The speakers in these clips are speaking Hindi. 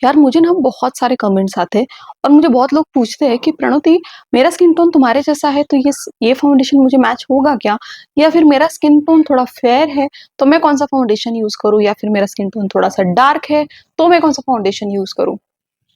यार मुझे ना बहुत सारे कमेंट्स आते हैं और मुझे बहुत लोग पूछते हैं कि प्रणति, मेरा स्किन टोन तुम्हारे जैसा है तो ये फाउंडेशन मुझे मैच होगा क्या? या फिर मेरा स्किन टोन थोड़ा फेयर है तो मैं कौन सा फाउंडेशन यूज करूँ, या फिर मेरा स्किन टोन थोड़ा सा डार्क है तो मैं कौन सा फाउंडेशन यूज करूँ?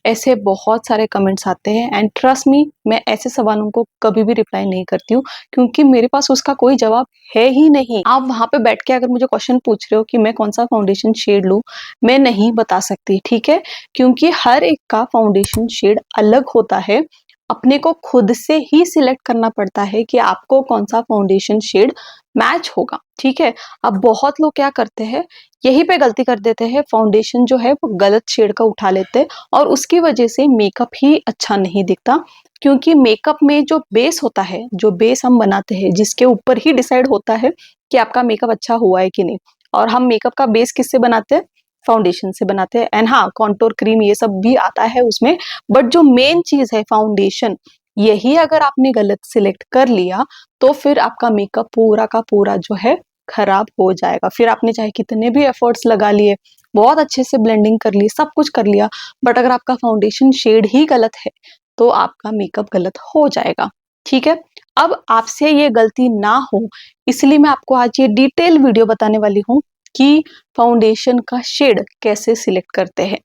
ऐसे बहुत सारे कमेंट्स आते हैं एंड ट्रस्ट मी, मैं ऐसे सवालों को कभी भी रिप्लाई नहीं करती हूँ, क्योंकि मेरे पास उसका कोई जवाब है ही नहीं। आप वहां पे बैठ के अगर मुझे क्वेश्चन पूछ रहे हो कि मैं कौन सा फाउंडेशन शेड लूं, मैं नहीं बता सकती, ठीक है? क्योंकि हर एक का फाउंडेशन शेड अलग होता है। अपने को खुद से ही सिलेक्ट करना पड़ता है कि आपको कौन सा फाउंडेशन शेड मैच होगा, ठीक है? अब बहुत लोग क्या करते हैं, यही पे गलती कर देते हैं, फाउंडेशन जो है वो गलत शेड का उठा लेते हैं और उसकी वजह से मेकअप ही अच्छा नहीं दिखता। क्योंकि मेकअप में जो बेस होता है, जो बेस हम बनाते हैं, जिसके ऊपर ही डिसाइड होता है कि आपका मेकअप अच्छा हुआ है कि नहीं। और हम मेकअप का बेस किससे बनाते हैं? फाउंडेशन से बनाते हैं। एंड हाँ, कॉन्टोर क्रीम ये सब भी आता है उसमें, बट जो मेन चीज है फाउंडेशन, यही अगर आपने गलत सिलेक्ट कर लिया तो फिर आपका मेकअप पूरा का पूरा जो है खराब हो जाएगा। फिर आपने चाहे कितने भी एफर्ट्स लगा लिए, बहुत अच्छे से ब्लेंडिंग कर ली, सब कुछ कर लिया, बट अगर आपका फाउंडेशन शेड ही गलत है तो आपका मेकअप गलत हो जाएगा, ठीक है? अब आपसे ये गलती ना हो, इसलिए मैं आपको आज ये डिटेल वीडियो बताने वाली हूँ कि फाउंडेशन का शेड कैसे सिलेक्ट करते हैं।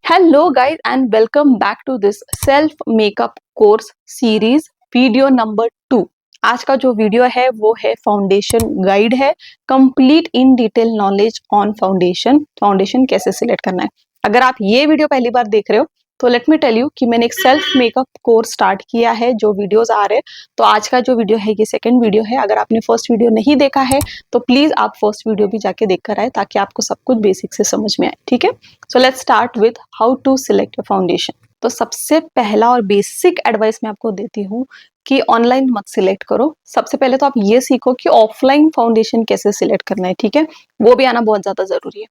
Hello guys and welcome back to this self makeup course series video number 2। आज का जो वीडियो है वो है फाउंडेशन गाइड है, complete in detail knowledge on foundation कैसे सिलेक्ट करना है। अगर आप ये वीडियो पहली बार देख रहे हो तो लेट मी टेल यू कि मैंने एक सेल्फ मेकअप कोर्स स्टार्ट किया है, जो वीडियोस आ रहे हैं। तो आज का जो वीडियो है ये सेकंड वीडियो है। अगर आपने फर्स्ट वीडियो नहीं देखा है तो प्लीज आप फर्स्ट वीडियो भी जाके देख कर आए, ताकि आपको सब कुछ बेसिक से समझ में आए, ठीक है? So let's start with how to select your foundation. तो सबसे पहला और बेसिक एडवाइस मैं आपको देती हूँ कि ऑनलाइन मत सिलेक्ट करो। सबसे पहले तो आप ये सीखो कि ऑफलाइन फाउंडेशन कैसे सिलेक्ट करना है, ठीक है? वो भी आना बहुत ज्यादा जरूरी है,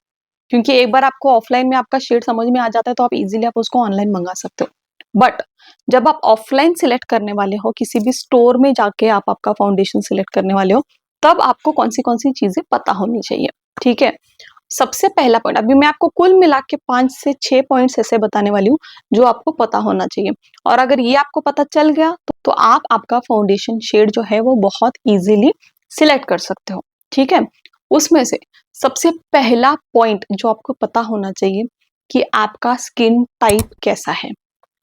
क्योंकि एक बार आपको ऑफलाइन में आपका शेड समझ में आ जाता है तो आप इजीली आप उसको ऑनलाइन मंगा सकते हो। बट जब आप ऑफलाइन सिलेक्ट करने वाले हो, किसी भी स्टोर में जाके आप आपका फाउंडेशन सिलेक्ट करने वाले हो, तब आपको कौन सी चीजें पता होनी चाहिए, ठीक है? सबसे पहला पॉइंट, अभी मैं आपको कुल मिला के 5 से 6 पॉइंट्स ऐसे बताने वाली हूँ जो आपको पता होना चाहिए। और अगर ये आपको पता चल गया तो आप आपका फाउंडेशन शेड जो है वो बहुत इजीली सिलेक्ट कर सकते हो, ठीक है? उसमें से सबसे पहला पॉइंट जो आपको पता होना चाहिए कि आपका स्किन टाइप कैसा है,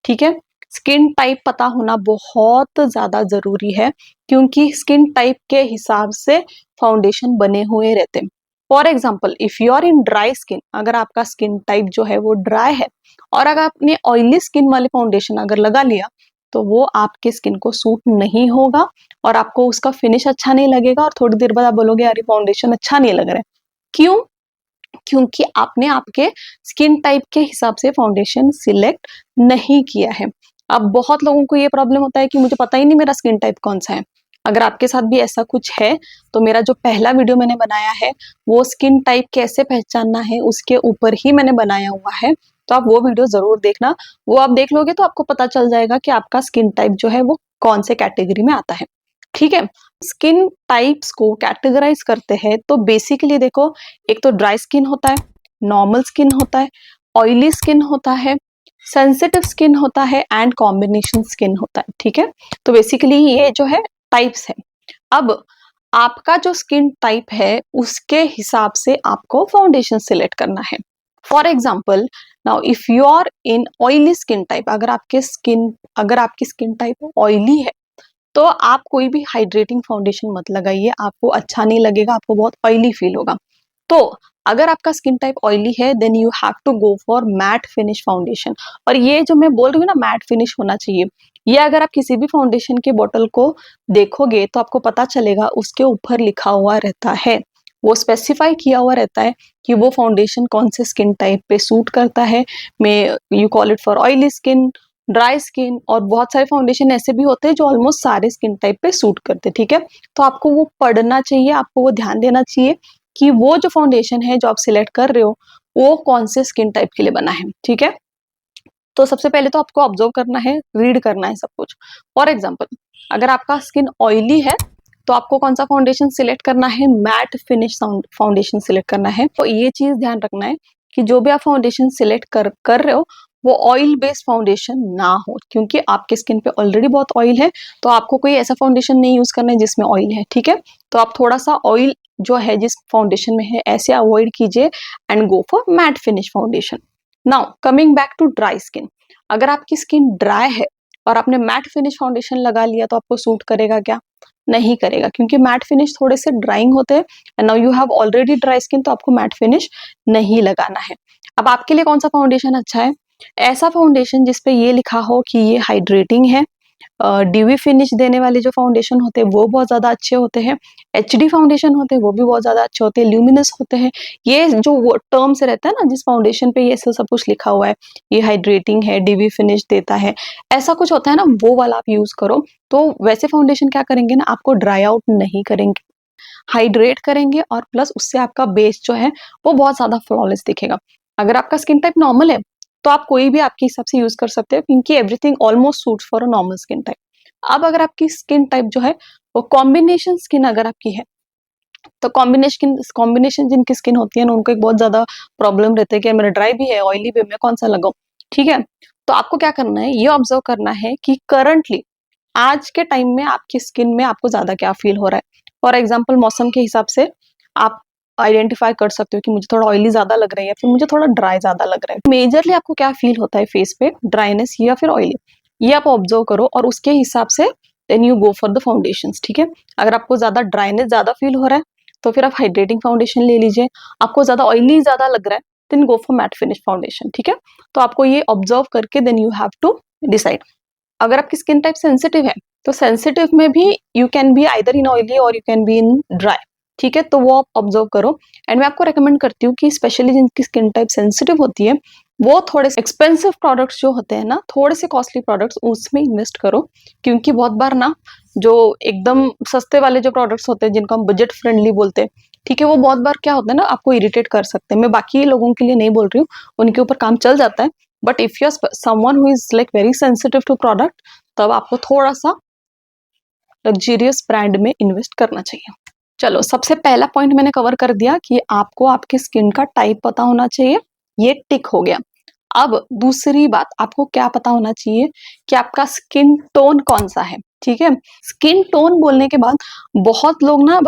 ठीक है? स्किन टाइप पता होना बहुत ज्यादा जरूरी है, क्योंकि स्किन टाइप के हिसाब से फाउंडेशन बने हुए रहते हैं। For example, if you are in dry skin, अगर आपका स्किन टाइप जो है वो ड्राई है और अगर आपने ऑयली स्किन वाले फाउंडेशन अगर लगा लिया तो वो आपके स्किन को सूट नहीं होगा और आपको उसका फिनिश अच्छा नहीं लगेगा और थोड़ी देर बाद आप बोलोगे यार ये फाउंडेशन अच्छा नहीं लग रहा है। क्यों? क्योंकि आपने आपके स्किन टाइप के हिसाब से फाउंडेशन सिलेक्ट नहीं किया है। अब बहुत लोगों को ये प्रॉब्लम होता है कि मुझे पता ही नहीं मेरा स्किन टाइप कौन सा है। अगर आपके साथ भी ऐसा कुछ है तो मेरा जो पहला वीडियो मैंने बनाया है वो स्किन टाइप कैसे पहचानना है उसके ऊपर ही मैंने बनाया हुआ है, तो आप वो वीडियो जरूर देखना। वो आप देख लोगे तो आपको पता चल जाएगा कि आपका स्किन टाइप जो है वो कौन से कैटेगरी में आता है, ठीक है? स्किन टाइप्स को कैटेगराइज करते हैं तो बेसिकली देखो, एक तो ड्राई स्किन होता है, नॉर्मल स्किन होता है, ऑयली स्किन होता है, सेंसिटिव स्किन होता है एंड कॉम्बिनेशन स्किन होता है, ठीक है? तो बेसिकली ये जो है टाइप्स है। अब आपका जो स्किन टाइप है उसके हिसाब से आपको फाउंडेशन सिलेक्ट करना है। For example, now if you are in oily skin type, अगर आपकी स्किन टाइप ऑयली है तो आप कोई भी हाइड्रेटिंग फाउंडेशन मत लगाइए, आपको अच्छा नहीं लगेगा, आपको बहुत ऑयली फील होगा। तो अगर आपका स्किन टाइप ऑयली है then you have to go for matte finish foundation. और ये जो मैं बोल रही हूँ ना, मैट फिनिश होना चाहिए, ये अगर आप किसी भी फाउंडेशन के बोतल को देखोगे तो आपको पता चलेगा, उसके ऊपर लिखा हुआ रहता है, वो स्पेसिफाई किया हुआ रहता है कि वो फाउंडेशन कौन से स्किन टाइप पे सूट करता है। में you call it for oily skin, dry skin, और बहुत सारे फाउंडेशन ऐसे भी होते हैं जो ऑलमोस्ट सारे स्किन टाइप पे सूट करते हैं, ठीक है? तो आपको वो पढ़ना चाहिए, आपको वो ध्यान देना चाहिए कि वो जो फाउंडेशन है जो आप सिलेक्ट कर रहे हो वो कौन से स्किन टाइप के लिए बना है, ठीक है? तो सबसे पहले तो आपको ऑब्जर्व करना है, रीड करना है सब कुछ। फॉर एग्जाम्पल, अगर आपका स्किन ऑयली है तो आपको कौन सा फाउंडेशन सिलेक्ट करना है, मैट फिनिश फाउंडेशन सिलेक्ट करना है। तो ये चीज ध्यान रखना है कि जो भी आप फाउंडेशन सिलेक्ट कर रहे हो वो ऑयल बेस्ड फाउंडेशन ना हो, क्योंकि आपके स्किन पे ऑलरेडी बहुत ऑयल है, तो आपको कोई ऐसा फाउंडेशन नहीं यूज करना है जिसमें ऑयल है, ठीक है। तो आप थोड़ा सा ऑयल जो है जिस फाउंडेशन में है ऐसे अवॉइड कीजिए and go for matte finish foundation. Now coming back to dry skin, अगर आपकी स्किन ड्राई है और आपने मैट फिनिश फाउंडेशन लगा लिया तो आपको सूट करेगा क्या? नहीं करेगा, क्योंकि मैट फिनिश थोड़े से ड्राइंग होते हैं and now you have already dry skin, तो आपको मैट फिनिश नहीं लगाना है। अब आपके लिए कौन सा फाउंडेशन अच्छा है? ऐसा फाउंडेशन जिसपे ये लिखा हो कि ये हाइड्रेटिंग है, डीवी फिनिश देने वाले जो फाउंडेशन होते हैं वो बहुत ज्यादा अच्छे होते हैं, एचडी फाउंडेशन होते हैं वो भी बहुत ज्यादा अच्छे होते हैं, ल्यूमिनस होते हैं। ये जो टर्म से रहता है ना जिस फाउंडेशन पे ये सब कुछ लिखा हुआ है, ये हाइड्रेटिंग है, डीवी फिनिश देता है, ऐसा कुछ होता है ना, वो वाला आप यूज करो। तो वैसे फाउंडेशन क्या करेंगे ना, आपको ड्राई आउट नहीं करेंगे, हाइड्रेट करेंगे और प्लस उससे आपका बेस जो है वो बहुत ज्यादा फ्लॉलेस दिखेगा। अगर आपका स्किन टाइप नॉर्मल है तो आप कोई भी आपके हिसाब से यूज कर सकते हो, क्योंकि everything almost suits for a normal skin type. अब अगर आपकी स्किन टाइप जो है वो कॉम्बिनेशन स्किन अगर आपकी है, तो कॉम्बिनेशन जिनकी स्किन होती है ना उनको एक बहुत ज्यादा प्रॉब्लम रहता है कि मेरा ड्राई भी है, ऑयली भी है, मैं कौन सा लगाऊं, ठीक है। तो आपको क्या करना है, ये ऑब्जर्व करना है कि करंटली आज के टाइम में आपकी स्किन में आपको ज्यादा क्या फील हो रहा है। फॉर एग्जाम्पल मौसम के हिसाब से आप आइडेंटिफाई कर सकते हो कि मुझे थोड़ा ऑयली ज्यादा लग रहा है या फिर मुझे थोड़ा ड्राई ज्यादा लग रहा है। मेजरली आपको क्या फील होता है फेस पे, ड्राइनेस या फिर ऑयली, ये आप ऑब्जर्व करो और उसके हिसाब से then you go for the foundation, ठीक है। अगर आपको ज्यादा ड्राइनेस ज्यादा फील हो रहा है तो फिर आप हाइड्रेटिंग फाउंडेशन ले लीजिए, आपको ज्यादा ऑयली ज्यादा लग रहा है then go for matte finish foundation, ठीक है। तो आपको ये ऑब्जर्व करके then you have to decide. अगर आपकी स्किन टाइप सेंसिटिव है तो सेंसिटिव में भी you can be either in oily और you can be in dry, ठीक है। तो वो आप ऑब्जर्व करो एंड मैं आपको रेकमेंड करती हूँ कि स्पेशली जिनकी स्किन टाइप सेंसिटिव होती है वो थोड़े से एक्सपेंसिव प्रोडक्ट्स जो होते हैं ना, थोड़े से कॉस्टली प्रोडक्ट्स उसमें इन्वेस्ट करो, क्योंकि बहुत बार ना जो एकदम सस्ते वाले जो प्रोडक्ट्स होते हैं जिनको हम बजट फ्रेंडली बोलते हैं, ठीक है, वो बहुत बार क्या होता है ना आपको इरिटेट कर सकते हैं। मैं बाकी लोगों के लिए नहीं बोल रही हूँ, उनके ऊपर काम चल जाता है, but if you are someone who is like very sensitive to product, तब आपको थोड़ा सा लग्जरियस ब्रांड में इन्वेस्ट करना चाहिए। चलो, सबसे पहला पॉइंट मैंने कवर कर दिया कि आपको आपकी स्किन का टाइप पता होना चाहिए, ये टिक हो गया। अब दूसरी बात, आपको क्या पता होना चाहिए कि आपका स्किन टोन कौन सा है, ठीक है। स्किन टोन बोलने के बाद बहुत लोग ना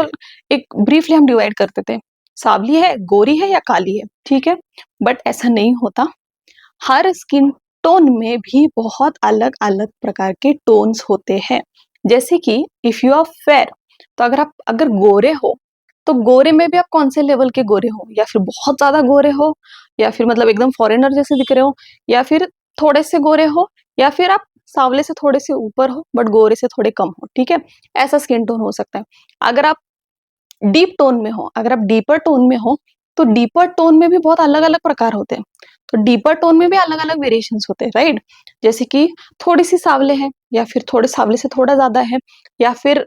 एक ब्रीफली हम डिवाइड करते थे, सावली है, गोरी है या काली है, ठीक है, बट ऐसा नहीं होता। हर स्किन टोन में भी बहुत अलग अलग प्रकार के टोन्स होते हैं। जैसे कि इफ यू आर फेयर, तो अगर गोरे हो तो गोरे में भी आप कौन से लेवल के गोरे हो, या फिर बहुत ज्यादा गोरे हो, या फिर मतलब एकदम फॉरेनर जैसे दिख रहे हो, या फिर थोड़े से गोरे हो, या फिर आप सांवले से थोड़े से ऊपर हो बट गोरे से थोड़े कम हो, ठीक है। ऐसा स्किन टोन हो सकता है। अगर आप डीप टोन में हो, अगर आप डीपर टोन में हो, तो डीपर टोन में भी बहुत अलग अलग प्रकार होते हैं। तो डीपर टोन में भी अलग अलग वेरिएशंस होते हैं, राइट। जैसे कि थोड़ी सी सावले है, या फिर थोड़े सावले से थोड़ा ज्यादा है, या फिर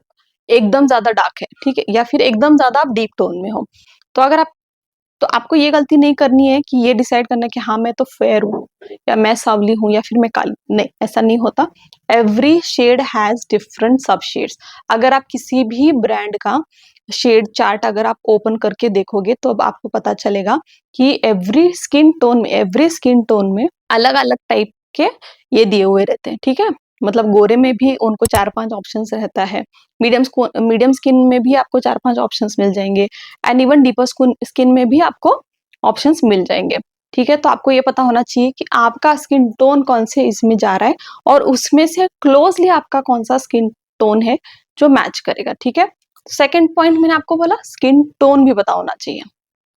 एकदम ज्यादा डार्क है, ठीक है, या फिर एकदम ज्यादा आप डीप टोन में हो। तो अगर आप तो आपको ये गलती नहीं करनी है कि ये डिसाइड करना है कि हाँ मैं तो फेयर हूँ, या मैं सावली हूँ, या फिर मैं काली, नहीं, ऐसा नहीं होता। एवरी शेड हैज डिफरेंट सब शेड्स। अगर आप किसी भी ब्रांड का शेड चार्ट अगर आप ओपन करके देखोगे तो अब आपको पता चलेगा कि एवरी स्किन टोन में अलग अलग टाइप के ये दिए हुए रहते हैं, ठीक है। मतलब गोरे में भी उनको 4-5 ऑप्शंस रहता है, मीडियम स्किन में भी आपको 4-5 ऑप्शंस मिल जाएंगे, एंड इवन डीपर स्किन में भी आपको ऑप्शंस मिल जाएंगे, ठीक है। तो आपको ये पता होना चाहिए कि आपका स्किन टोन कौन से इसमें जा रहा है और उसमें से क्लोजली आपका कौन सा स्किन टोन है जो मैच करेगा, ठीक है। सेकेंड पॉइंट मैंने आपको बोला स्किन टोन भी पता होना चाहिए।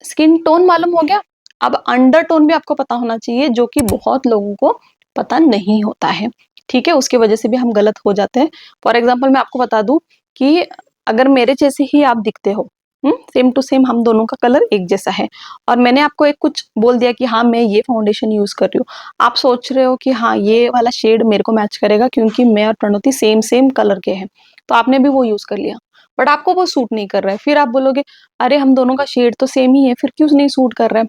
स्किन टोन मालूम हो गया, अब अंडर टोन भी आपको पता होना चाहिए, जो कि बहुत लोगों को पता नहीं होता है, ठीक है। उसकी वजह से भी हम गलत हो जाते हैं। फॉर एग्जाम्पल मैं आपको बता दूं कि अगर मेरे जैसे ही आप दिखते हो, सेम टू सेम हम दोनों का कलर एक जैसा है, और मैंने आपको एक कुछ बोल दिया कि हाँ मैं ये फाउंडेशन यूज कर रही हूँ, आप सोच रहे हो कि हाँ ये वाला शेड मेरे को मैच करेगा क्योंकि मैं और प्रणोती सेम सेम कलर के हैं, तो आपने भी वो यूज कर लिया, बट आपको वो सूट नहीं कर रहा है। फिर आप बोलोगे अरे हम दोनों का शेड तो सेम ही है, फिर क्यों नहीं सूट कर रहा है।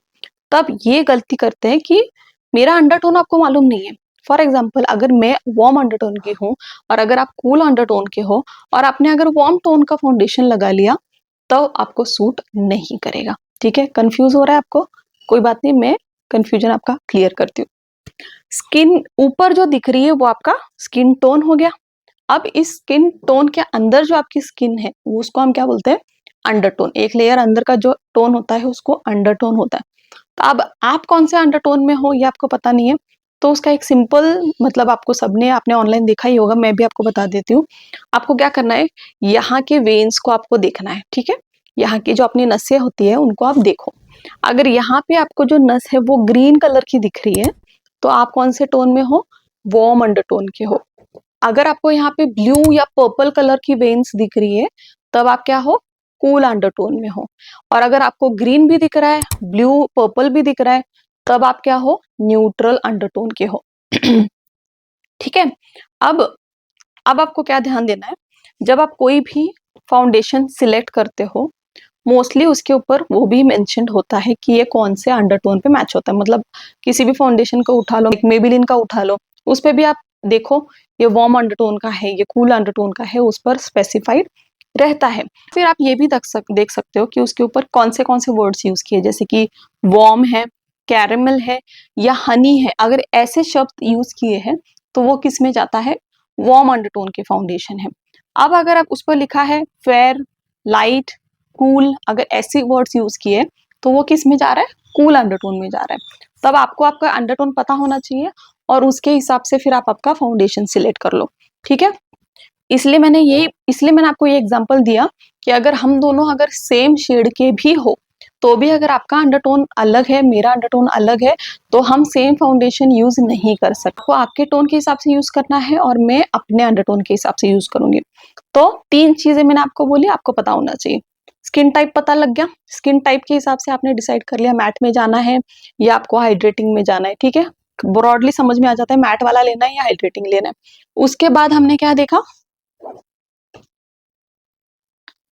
तब ये गलती करते हैं कि मेरा अंडरटोन आपको मालूम नहीं है, फॉर एग्जाम्पल अगर मैं वार्म अंडरटोन की हूँ और अगर आप कूल अंडरटोन के हो और आपने अगर वार्म टोन का फाउंडेशन लगा लिया तो आपको सूट नहीं करेगा। ठीक है, कंफ्यूज हो रहा है आपको? कोई बात नहीं, मैं कंफ्यूजन आपका क्लियर करती हूँ। स्किन ऊपर जो दिख रही है वो आपका स्किन टोन हो गया। अब इस स्किन टोन के अंदर जो आपकी स्किन है वो उसको हम क्या बोलते हैं? अंडरटोन। एक लेयर अंदर का जो टोन होता है उसको अंडरटोन होता है। तो अब आप कौन से अंडरटोन में हो ये आपको पता नहीं है, तो उसका एक सिंपल मतलब आपको सबने आपने ऑनलाइन देखा ही होगा, मैं भी आपको बता देती हूँ। आपको क्या करना है, यहाँ के वेन्स को आपको देखना है। ठीक है, यहाँ की जो अपनी नसें होती है उनको आप देखो। अगर यहाँ पे आपको जो नस है वो ग्रीन कलर की दिख रही है तो आप कौन से टोन में हो? वार्म अंडरटोन के हो। अगर आपको यहाँ पे ब्लू या पर्पल कलर की वेन्स दिख रही है तब आप क्या हो? कूल अंडरटोन में हो। और अगर आपको ग्रीन भी दिख रहा है, ब्लू पर्पल भी दिख रहा है, तब आप क्या हो? न्यूट्रल अंडरटोन के हो। ठीक है, अब अब आपको क्या ध्यान देना है, जब आप कोई भी फाउंडेशन सिलेक्ट करते हो मोस्टली उसके ऊपर वो भी मेंशन्ड होता है कि ये कौन से अंडरटोन पे मैच होता है। मतलब किसी भी फाउंडेशन को उठा लो, मेबेलिन का उठा लो, उस पे भी आप देखो ये वार्म अंडरटोन का है, ये कूल अंडरटोन का है, उस पर स्पेसिफाइड रहता है। फिर आप ये भी देख सकते हो कि उसके ऊपर कौन से वर्ड्स यूज किए, जैसे कि वार्म है, कैरेमल है या हनी है। अगर ऐसे शब्द यूज किए हैं तो वो किस में जाता है? वार्म अंडरटोन के फाउंडेशन है। अब अगर आप उस पर लिखा है फेयर, लाइट, कूल, अगर ऐसे वर्ड्स यूज किए तो वो किस में जा रहा है? कूल अंडरटोन में जा रहा है। तब आपको आपका अंडरटोन पता होना चाहिए और उसके हिसाब से फिर आप आपका फाउंडेशन सिलेक्ट कर लो। ठीक है, इसलिए मैंने आपको ये एग्जांपल दिया कि अगर हम दोनों अगर सेम शेड के भी हो तो भी अगर आपका अंडरटोन अलग है, मेरा अंडरटोन अलग है, तो हम सेम फाउंडेशन यूज नहीं कर सकते। तो आपके टोन के हिसाब से यूज करना है और मैं अपने अंडरटोन के हिसाब से यूज करूंगी। तो 3 चीजें मैंने आपको बोली, आपको पता होना चाहिए। स्किन टाइप पता लग गया, स्किन टाइप के हिसाब से आपने डिसाइड कर लिया मैट में जाना है या आपको हाइड्रेटिंग में जाना है। ठीक है, ब्रॉडली समझ में आ जाता है मैट वाला लेना है या हाइड्रेटिंग लेना है। उसके बाद हमने क्या देखा?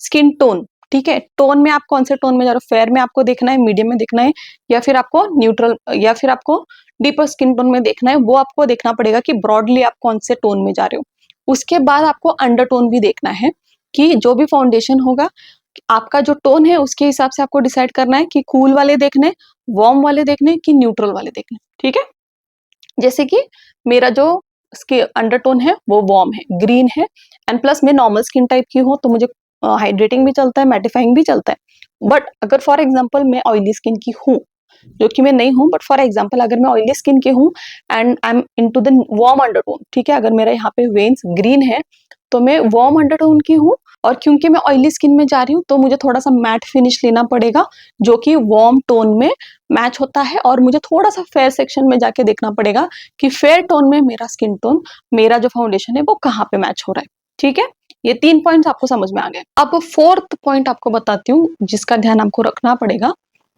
Skin tone. ठीक है, टोन में आप कौन से टोन में जा रहे हो? फेयर में आपको देखना है, मीडियम में देखना है या फिर आपको न्यूट्रल या फिर आपको डीपर स्किन टोन में देखना है, वो आपको देखना पड़ेगा कि ब्रॉडली आप कौन से टोन में जा रहे हो। उसके बाद आपको अंडरटोन भी देखना है कि जो भी फाउंडेशन होगा आपका जो टोन है उसके हिसाब से आपको डिसाइड करना है कि कूल वाले देखने, वार्म वाले देखने कि न्यूट्रल वाले देखने। ठीक है, जैसे कि मेरा जो अंडरटोन है वो वार्म है, ग्रीन है, एंड प्लस मैं नॉर्मल स्किन टाइप की हूँ तो मुझे हाइड्रेटिंग भी चलता है, मैटिफाइंग भी चलता है। बट अगर फॉर एग्जाम्पल मैं ऑयली स्किन की हूँ, जो कि मैं नहीं हूँ, बट फॉर एग्जाम्पल अगर मैं ऑयली स्किन की हूँ and I am into the warm undertone, ठीक है, अगर मेरा यहाँ पे वेन्स ग्रीन है तो मैं वार्म अंडरटोन की हूँ, और क्योंकि मैं ऑयली स्किन में जा रही हूँ तो मुझे थोड़ा सा मैट फिनिश लेना पड़ेगा जो कि वार्म टोन में मैच होता है, और मुझे थोड़ा सा फेयर सेक्शन में जाके देखना पड़ेगा कि फेयर टोन में मेरा स्किन टोन, मेरा जो फाउंडेशन है वो कहाँ पे मैच हो रहा है। ठीक है, ये 3 पॉइंट्स आपको समझ में आ गए। अब 4th पॉइंट आपको बताती हूँ जिसका ध्यान आपको रखना पड़ेगा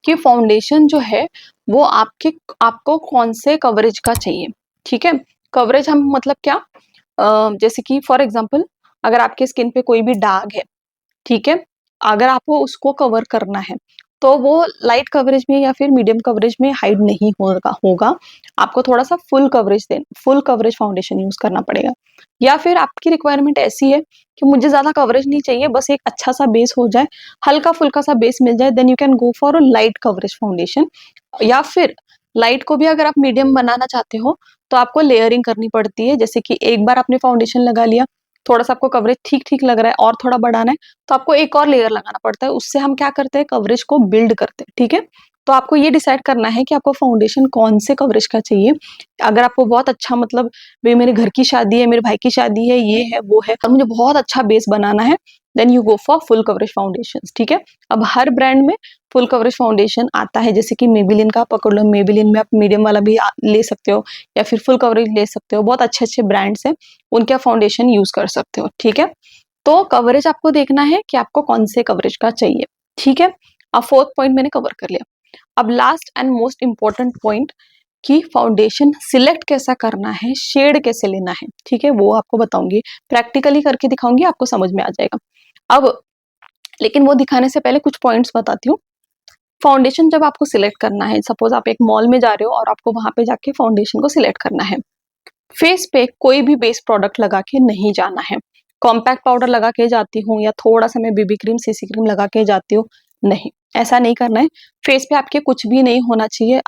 कि फाउंडेशन जो है वो आपको कौन से कवरेज का चाहिए। ठीक है, कवरेज हम मतलब क्या, जैसे कि फॉर एग्जांपल अगर आपके स्किन पे कोई भी दाग है, ठीक है, अगर आपको उसको कवर करना है तो वो लाइट कवरेज में या फिर मीडियम कवरेज में हाइड नहीं होगा, आपको थोड़ा सा फुल कवरेज फाउंडेशन यूज करना पड़ेगा। या फिर आपकी रिक्वायरमेंट ऐसी है कि मुझे ज्यादा कवरेज नहीं चाहिए, बस एक अच्छा सा बेस हो जाए, हल्का फुल्का सा बेस मिल जाए, then you can go for a light coverage foundation. या फिर लाइट को भी अगर आप मीडियम बनाना चाहते हो तो आपको लेयरिंग करनी पड़ती है, जैसे कि एक बार आपने फाउंडेशन लगा लिया, थोड़ा सा आपको कवरेज ठीक ठीक लग रहा है और थोड़ा बढ़ाना है तो आपको एक और लेयर लगाना पड़ता है, उससे हम क्या करते हैं, कवरेज को बिल्ड करते हैं। ठीक है, तो आपको ये डिसाइड करना है कि आपको फाउंडेशन कौन से कवरेज का चाहिए। अगर आपको बहुत अच्छा मतलब भाई मेरे घर की शादी है, मेरे भाई की शादी है, ये है वो है, और मुझे बहुत अच्छा बेस बनाना है, then you go for full coverage foundation. ठीक है, अब हर ब्रांड में फुल कवरेज फाउंडेशन आता है, जैसे कि मेबेलिन का पकड़ लो, मेबेलिन में आप मीडियम वाला भी ले सकते हो या फिर फुल कवरेज ले सकते हो, बहुत अच्छे अच्छे ब्रांड्स हैं, उनका फाउंडेशन यूज कर सकते हो। ठीक है, तो कवरेज आपको देखना है कि आपको कौन से कवरेज का चाहिए। ठीक है, अब 4th पॉइंट मैंने कवर कर लिया। अब last and most important point कि फाउंडेशन सिलेक्ट कैसा करना है, शेड कैसे लेना है। ठीक है, वो आपको बताऊंगी, प्रैक्टिकली करके दिखाऊंगी, आपको समझ में आ जाएगा। अब लेकिन वो दिखाने से पहले कुछ पॉइंट्स बताती हूँ। फाउंडेशन जब आपको सिलेक्ट करना है, सपोज आप एक मॉल में जा रहे हो और आपको वहां पे जाके फाउंडेशन को सिलेक्ट करना है, फेस पे कोई भी बेस प्रोडक्ट लगा के नहीं जाना है। कॉम्पैक्ट पाउडर लगा के जाती हूँ या थोड़ा सा मैं बीबी क्रीम, सीसी क्रीम लगा के जाती हूँ, नहीं, ऐसा नहीं करना है। फेस पे आपके कुछ भी नहीं होना चाहिए।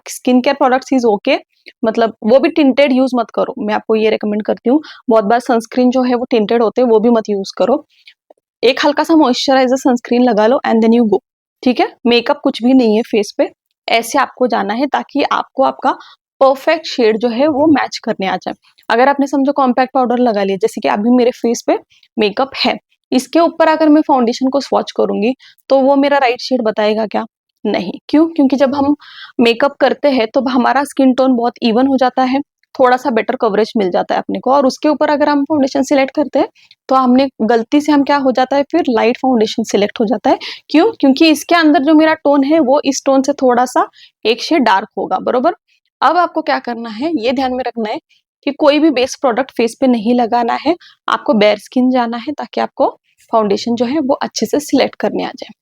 Skin care products is okay, मतलब वो भी टिंटेड यूज मत करो, मैं आपको ये रिकमेंड करती हूँ। बहुत बार सनस्क्रीन जो है वो टिंटेड होते हैं, वो भी मत यूज करो। एक हल्का सा मॉइस्चराइजर सनस्क्रीन लगा लो एंड देन यू गो। ठीक है, मेकअप कुछ भी नहीं है फेस पे, ऐसे आपको जाना है ताकि आपको आपका परफेक्ट शेड जो है वो मैच करने आ जाए। अगर आपने समझो कॉम्पैक्ट पाउडर लगा लिया, जैसे कि अभी मेरे फेस पे मेकअप है, इसके ऊपर अगर मैं फाउंडेशन को स्वॉच करूंगी तो वो मेरा राइट शेड बताएगा क्या? नहीं। क्यों? क्योंकि जब हम मेकअप करते हैं तो हमारा स्किन टोन बहुत इवन हो जाता है, थोड़ा सा बेटर कवरेज मिल जाता है अपने को, और उसके ऊपर अगर हम फाउंडेशन सिलेक्ट करते हैं तो हमने गलती से हम क्या हो जाता है, फिर लाइट फाउंडेशन सिलेक्ट हो जाता है। क्यों? क्योंकि इसके अंदर जो मेरा टोन है वो इस टोन से थोड़ा सा एक शेड डार्क होगा, बरोबर। अब आपको क्या करना है, ये ध्यान में रखना है कि कोई भी बेस प्रोडक्ट फेस पे नहीं लगाना है, आपको बेयर स्किन जाना है ताकि आपको फाउंडेशन जो है वो अच्छे से सिलेक्ट करने आ जाए।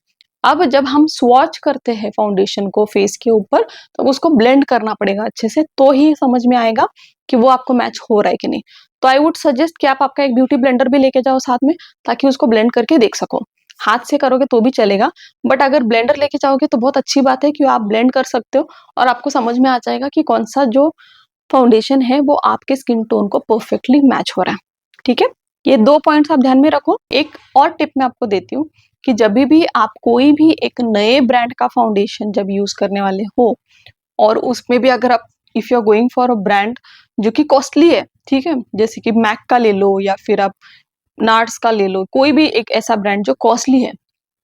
अब जब हम स्वॉच करते हैं फाउंडेशन को फेस के ऊपर, तो उसको ब्लेंड करना पड़ेगा अच्छे से, तो ही समझ में आएगा कि वो आपको मैच हो रहा है कि नहीं। तो आई वुड सजेस्ट कि आप आपका एक ब्यूटी ब्लेंडर भी लेके जाओ साथ में, ताकि उसको ब्लेंड करके देख सको। हाथ से करोगे तो भी चलेगा, बट अगर ब्लेंडर लेके जाओगे तो बहुत अच्छी बात है कि आप ब्लेंड कर सकते हो और आपको समझ में आ जाएगा कि कौन सा जो फाउंडेशन है वो आपके स्किन टोन को परफेक्टली मैच हो रहा है। ठीक है, ये 2 पॉइंट्स आप ध्यान में रखो। एक और टिप मैं आपको देती हूँ कि जब भी आप कोई भी एक नए ब्रांड का फाउंडेशन जब यूज करने वाले हो, और उसमें भी अगर आप if you are going for a brand जो कि कॉस्टली है, ठीक है, जैसे कि मैक का ले लो या फिर आप नार्स का ले लो, कोई भी एक ऐसा ब्रांड जो कॉस्टली है,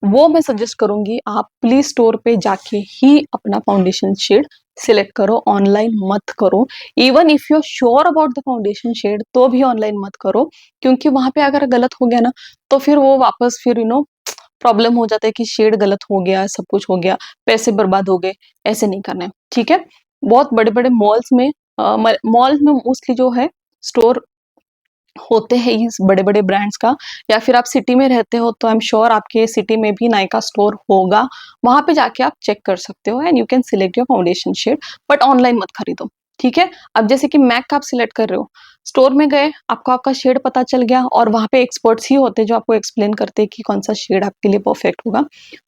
वो मैं सजेस्ट करूंगी आप प्लीज स्टोर पे जाके ही अपना फाउंडेशन शेड सिलेक्ट करो, ऑनलाइन मत करो। Even if you are sure about the foundation shade तो भी ऑनलाइन मत करो, क्योंकि वहां पे अगर गलत हो गया ना तो फिर वो वापस फिर प्रॉब्लम हो जाता है कि शेड गलत हो गया, सब कुछ हो गया, पैसे बर्बाद हो गए। ऐसे नहीं करना है, ठीक है। बहुत बड़े बड़े मॉल्स में मॉल्स में मोस्टली जो है स्टोर होते हैं इस बड़े बड़े ब्रांड्स का, या फिर आप सिटी में रहते हो तो आई एम श्योर आपके सिटी में भी नायका स्टोर होगा, वहां पे जाके आप चेक कर सकते हो and you can select your foundation shade, but online मत खरीदो। ठीक है, अब जैसे कि मैक का आप सिलेक्ट कर रहे हो, स्टोर में गए, आपको आपका शेड पता चल गया, और वहां पे एक्सपर्ट्स ही होते हैं जो आपको एक्सप्लेन करते हैं कि कौन सा शेड आपके लिए परफेक्ट होगा,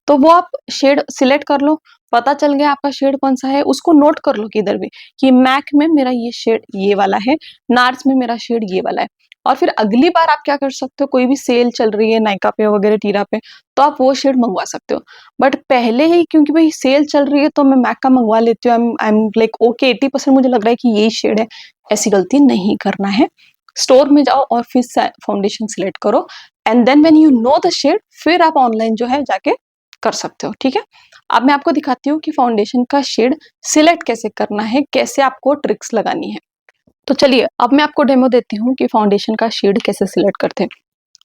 तो वो आप शेड सिलेक्ट कर लो। पता चल गया आपका शेड कौन सा है, उसको नोट कर लो किधर भी कि मैक में मेरा ये शेड ये वाला है, नार्स में मेरा शेड ये वाला है। और फिर अगली बार आप क्या कर सकते हो, कोई भी सेल चल रही है नायका पे वगैरह टीरा पे, तो आप वो शेड मंगवा सकते हो। बट पहले ही क्योंकि भाई सेल चल रही है तो मैं मैक का मंगवा लेती हूँ, आई एम लाइक ओके 80% मुझे लग रहा है कि यही शेड है, ऐसी गलती नहीं करना है। स्टोर में जाओ और फिर फाउंडेशन सिलेक्ट करो and then when you know the shade, फिर आप ऑनलाइन जो है जाके कर सकते हो। ठीक है, अब मैं आपको दिखाती हूँ कि फाउंडेशन का शेड सिलेक्ट कैसे करना है, कैसे आपको ट्रिक्स लगानी है। तो चलिए अब मैं आपको डेमो देती हूँ कि फाउंडेशन का शेड कैसे सिलेक्ट करते हैं।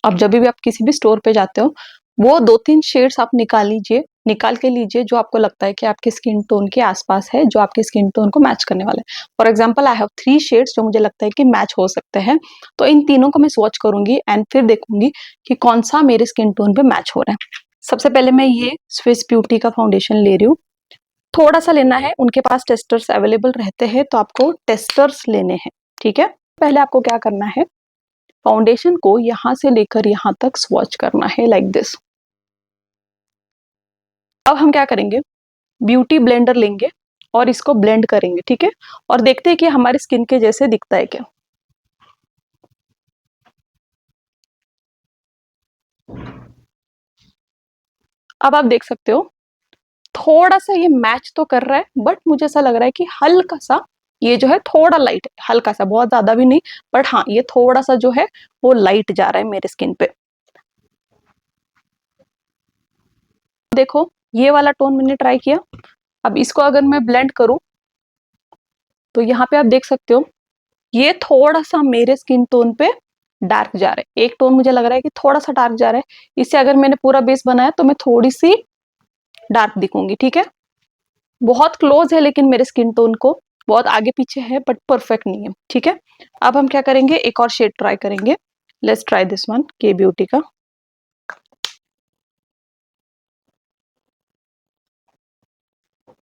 अब जब भी आप किसी भी स्टोर पे जाते हो, वो 2-3 शेड्स आप निकाल लीजिए, निकाल के लीजिए जो आपको लगता है कि आपके स्किन टोन के आसपास है, जो आपके स्किन टोन को मैच करने वाला है। For example I have 3 shades जो मुझे लगता है कि मैच हो सकते हैं, तो इन तीनों को मैं स्वॉच करूंगी एंड फिर देखूंगी कि कौन सा मेरे स्किन टोन पे मैच हो रहा है। सबसे पहले मैं ये स्विस ब्यूटी का फाउंडेशन ले रही हूँ, थोड़ा सा लेना है, उनके पास टेस्टर्स अवेलेबल रहते हैं तो आपको टेस्टर्स लेने हैं। ठीक है, पहले आपको क्या करना है, फाउंडेशन को यहां से लेकर यहां तक स्वॉच करना है लाइक दिस। अब हम क्या करेंगे, ब्यूटी ब्लेंडर लेंगे और इसको ब्लेंड करेंगे। ठीक है, और देखते हैं कि हमारी स्किन के जैसे दिखता है क्या। अब आप देख सकते हो थोड़ा सा ये मैच तो कर रहा है, बट मुझे ऐसा लग रहा है कि हल्का सा ये जो है थोड़ा लाइट है, हल्का सा, बहुत ज्यादा भी नहीं, बट हाँ ये थोड़ा सा जो है वो लाइट जा रहा है मेरे स्किन पे। देखो ये वाला टोन मैंने ट्राई किया, अब इसको अगर मैं ब्लेंड करूं तो यहाँ पे आप देख सकते हो ये थोड़ा सा मेरे स्किन टोन पे डार्क जा रहा है, एक टोन मुझे लग रहा है कि थोड़ा सा डार्क जा रहा है, इससे अगर मैंने पूरा बेस बनाया तो मैं थोड़ी सी डार्क दिखूंगी। ठीक है, बहुत क्लोज है लेकिन मेरे स्किन टोन को, बहुत आगे पीछे है बट परफेक्ट नहीं है। ठीक है, अब हम क्या करेंगे, एक और शेड ट्राई करेंगे। लेट्स ट्राई दिस वन, के ब्यूटी का।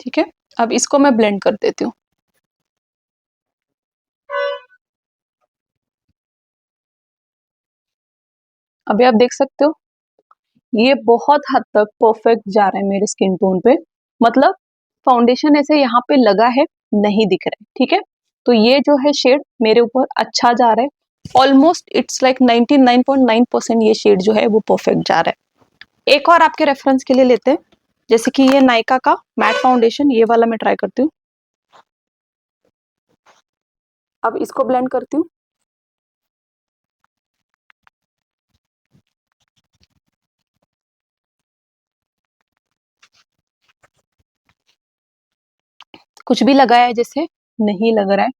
ठीक है, अब इसको मैं ब्लेंड कर देती हूँ। अभी आप देख सकते हो ये बहुत हद तक परफेक्ट जा रहा है मेरे स्किन टोन पे, मतलब फाउंडेशन ऐसे यहाँ पे लगा है, नहीं दिख रहा है, ठीक है। तो ये जो है शेड मेरे ऊपर अच्छा जा रहा है, ऑलमोस्ट इट्स लाइक 99.9% ये शेड जो है वो परफेक्ट जा रहा है। एक और आपके रेफरेंस के लिए लेते हैं, जैसे कि ये नायका का मैट फाउंडेशन, ये वाला मैं ट्राई करती हूँ। अब इसको ब्लेंड करती हूँ। कुछ भी लगाया है जैसे नहीं लग रहा है,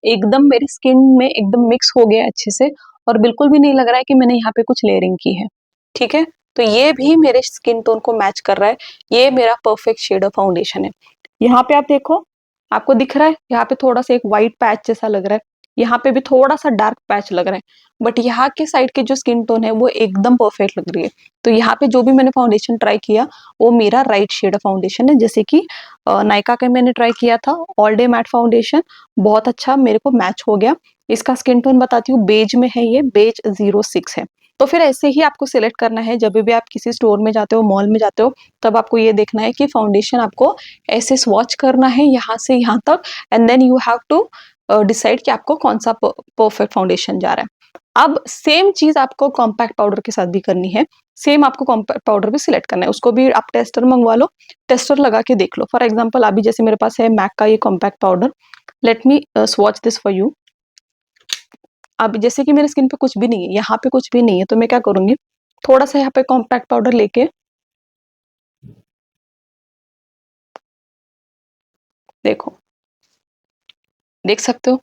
एकदम मेरी स्किन में एकदम मिक्स हो गया अच्छे से, और बिल्कुल भी नहीं लग रहा है कि मैंने यहाँ पे कुछ लेयरिंग की है, ठीक है। तो ये भी मेरे स्किन टोन को मैच कर रहा है, ये मेरा परफेक्ट शेड ऑफ फाउंडेशन है। यहाँ पे आप देखो, आपको दिख रहा है यहाँ पे थोड़ा सा एक व्हाइट पैच जैसा लग रहा है, यहाँ पे भी थोड़ा सा डार्क पैच लग रहा है, बट यहाँ के साइड के जो स्किन टोन है वो एकदम परफेक्ट लग रही है। तो यहाँ पे जो भी मैंने फाउंडेशन ट्राई किया वो मेरा राइट शेड ऑफ फाउंडेशन है। जैसे कि नायका का मैंने ट्राई किया था ऑल डे मैट फाउंडेशन, बहुत अच्छा मेरे को मैच हो गया। इसका स्किन टोन बताती हूँ, बेज में है, ये बेज 06 है। तो फिर ऐसे ही आपको सिलेक्ट करना है, जब भी आप किसी स्टोर में जाते हो, मॉल में जाते हो, तब आपको ये देखना है कि फाउंडेशन आपको ऐसे स्वॉच करना है यहाँ से यहाँ तक, and then you have to decide कि आपको कौन सा परफेक्ट फाउंडेशन जा रहा है। अब सेम चीज आपको कॉम्पैक्ट पाउडर के साथ भी करनी है, सेम आपको कॉम्पैक्ट पाउडर भी सिलेक्ट करना है, उसको भी आप टेस्टर मंगवा लो, टेस्टर लगा के देख लो। फॉर एग्जाम्पल अभी जैसे मेरे पास है मैक का ये compact powder, let me swatch this for you. अब जैसे कि मेरे स्किन पे कुछ भी नहीं है, यहाँ पे कुछ भी नहीं है, तो मैं क्या करूंगी, थोड़ा सा यहाँ पे कॉम्पैक्ट पाउडर लेके देखो, देख सकते हो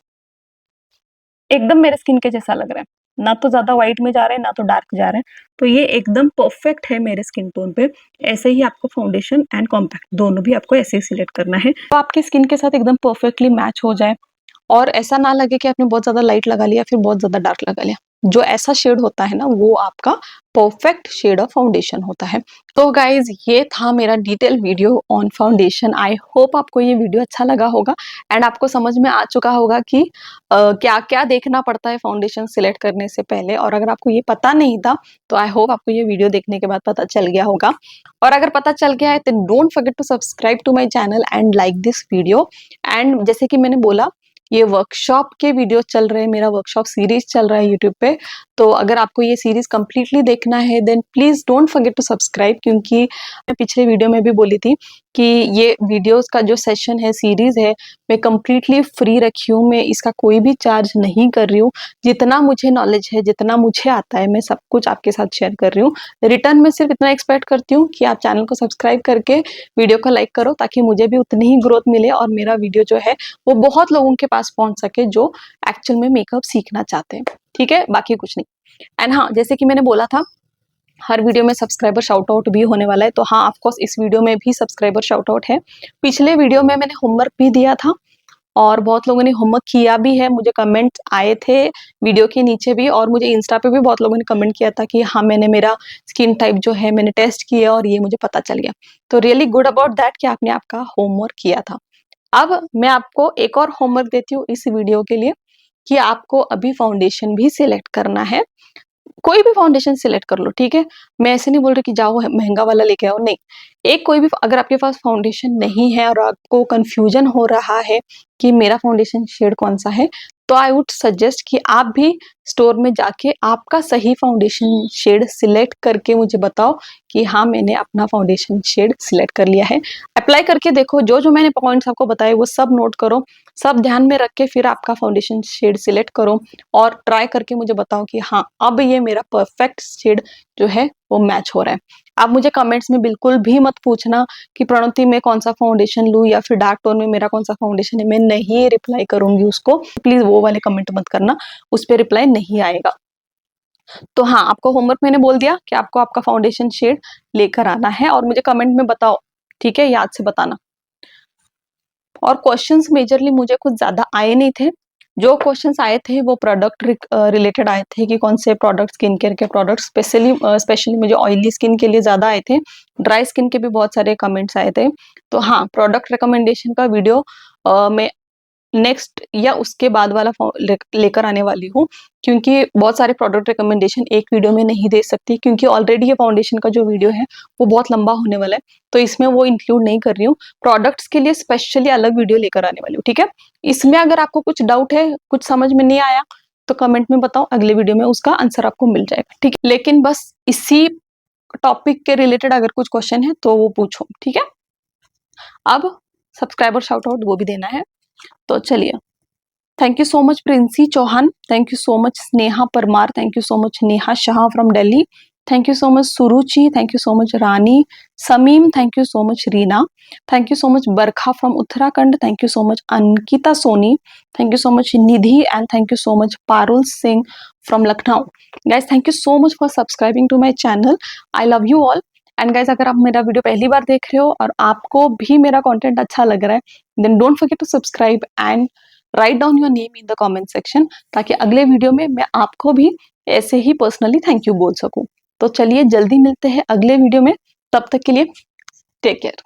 एकदम मेरे स्किन के जैसा लग रहा है, ना तो ज्यादा व्हाइट में जा रहा है ना तो डार्क जा रहा है, तो ये एकदम परफेक्ट है मेरे स्किन टोन पे। ऐसे ही आपको फाउंडेशन एंड कॉम्पैक्ट दोनों भी आपको ऐसे ही सिलेक्ट करना है, तो आपके स्किन के साथ एकदम परफेक्टली मैच हो जाए, और ऐसा ना लगे कि आपने बहुत ज्यादा लाइट लगा लिया फिर बहुत ज्यादा डार्क लगा लिया। जो ऐसा शेड होता है ना वो आपका परफेक्ट शेड ऑफ फाउंडेशन होता है। तो गाइज ये था मेरा detail video on foundation. I hope आपको ये वीडियो अच्छा लगा होगा एंड आपको समझ में आ चुका होगा कि क्या क्या देखना पड़ता है फाउंडेशन सिलेक्ट करने से पहले, और अगर आपको ये पता नहीं था तो आई होप आपको ये वीडियो देखने के बाद पता चल गया होगा। और अगर पता चल गया है तो don't forget to subscribe to my channel and like this video. And जैसे कि मैंने बोला, ये वर्कशॉप के वीडियो चल रहे हैं, मेरा वर्कशॉप सीरीज चल रहा है यूट्यूब पे, तो अगर आपको ये सीरीज कंप्लीटली देखना है then please don't forget to subscribe, क्योंकि मैं पिछले वीडियो में भी बोली थी कि ये वीडियोस का जो सेशन है, सीरीज है, मैं कंप्लीटली फ्री रखी हूँ, मैं इसका कोई भी चार्ज नहीं कर रही हूँ। जितना मुझे नॉलेज है, जितना मुझे आता है, मैं सब कुछ आपके साथ शेयर कर रही हूँ। रिटर्न में सिर्फ इतना एक्सपेक्ट करती हूँ कि आप चैनल को सब्सक्राइब करके वीडियो को लाइक करो, ताकि मुझे भी उतनी ही ग्रोथ मिले और मेरा वीडियो जो है वो बहुत लोगों के पास पहुंच सके जो एक्चुअल में मेकअप सीखना चाहते हैं, ठीक है, बाकी कुछ नहीं। एंड हाँ, जैसे कि मैंने बोला था हर वीडियो में सब्सक्राइबर शाउट आउट भी होने वाला है, तो हाँ ऑफकोर्स इस वीडियो में भी सब्सक्राइबर शाउट आउट है। पिछले वीडियो में मैंने होमवर्क भी दिया था और बहुत लोगों ने होमवर्क किया भी है, मुझे कमेंट आए थे वीडियो के नीचे भी, और मुझे इंस्टा पे भी बहुत लोगों ने कमेंट किया था कि हाँ मैंने मेरा स्किन टाइप जो है मैंने टेस्ट किया और ये मुझे पता चल गया। तो रियली गुड अबाउट दैट कि आपने आपका होमवर्क किया था। अब मैं आपको एक और होमवर्क देती हूँ इस वीडियो के लिए, कि आपको अभी फाउंडेशन भी सिलेक्ट करना है। कोई भी फाउंडेशन सिलेक्ट कर लो, ठीक है, मैं ऐसे नहीं बोल रही कि जाओ महंगा वाला लेके आओ, नहीं। एक कोई भी, अगर आपके पास फाउंडेशन नहीं है और आपको कंफ्यूजन हो रहा है कि मेरा फाउंडेशन शेड कौन सा है, तो आई वुड सजेस्ट कि आप भी स्टोर में जाके आपका सही फाउंडेशन शेड सिलेक्ट करके मुझे बताओ कि हाँ मैंने अपना फाउंडेशन शेड सिलेक्ट कर लिया है। अप्लाई करके देखो, जो जो मैंने पॉइंट्स आपको बताए वो सब नोट करो, सब ध्यान में रख के फिर आपका फाउंडेशन शेड सिलेक्ट करो और ट्राई करके मुझे बताओ कि हाँ अब ये मेरा परफेक्ट शेड जो है वो मैच हो रहा है। आप मुझे कमेंट्स में बिल्कुल भी मत पूछना कि प्रणति मैं कौन सा फाउंडेशन लूं या फिर डार्क टोन में मेरा कौन सा फाउंडेशन है, मैं नहीं रिप्लाई करूंगी उसको, प्लीज वो वाले कमेंट मत करना, उस पर रिप्लाई नहीं आएगा। तो हाँ, आपको होमवर्क मैंने बोल दिया कि आपको आपका फाउंडेशन शेड लेकर आना है और मुझे कमेंट में बताओ, ठीक है, याद से बताना। और क्वेश्चंस मेजरली मुझे कुछ ज्यादा आए नहीं थे, जो क्वेश्चंस आए थे वो प्रोडक्ट रिलेटेड आए थे कि कौन से प्रोडक्ट, स्किन केयर के प्रोडक्ट, स्पेशली मुझे ऑयली स्किन के लिए ज्यादा आए थे, ड्राई स्किन के भी बहुत सारे कमेंट्स आए थे। तो हाँ, प्रोडक्ट रिकमेंडेशन का वीडियो मैं नेक्स्ट या उसके बाद वाला लेकर आने वाली हूँ, क्योंकि बहुत सारे प्रोडक्ट रिकमेंडेशन एक वीडियो में नहीं दे सकती, क्योंकि ऑलरेडी ये फाउंडेशन का जो वीडियो है वो बहुत लंबा होने वाला है, तो इसमें वो इंक्लूड नहीं कर रही हूँ। प्रोडक्ट्स के लिए स्पेशली अलग वीडियो लेकर आने वाली हूँ, ठीक है। इसमें अगर आपको कुछ डाउट है, कुछ समझ में नहीं आया, तो कमेंट में बताओ, अगले वीडियो में उसका आंसर आपको मिल जाएगा, ठीक है। लेकिन बस इसी टॉपिक के रिलेटेड अगर कुछ क्वेश्चन है तो वो पूछो, ठीक है। अब सब्सक्राइबर शाउट आउट वो भी देना है, तो चलिए। Thank you so much Princy Chauhan, thank you so much Sneha Parmar, thank you so much Neha Shah from Delhi, thank you so much Suruchi, thank you so much Rani, Samim, thank you so much Reena, thank you so much Barkha from Uttarakhand, thank you so much Ankita Soni, thank you so much Nidhi, and thank you so much Parul Singh from Lucknow. Guys thank you so much for subscribing to my channel, I love you all. And guys अगर आप मेरा वीडियो पहली बार देख रहे हो और आपको भी मेरा कंटेंट अच्छा लग रहा है, then don't forget to subscribe and write down your name in the comment section, ताकि अगले वीडियो में मैं आपको भी ऐसे ही पर्सनली थैंक यू बोल सकूं। तो चलिए जल्दी मिलते हैं अगले वीडियो में, तब तक के लिए टेक केयर।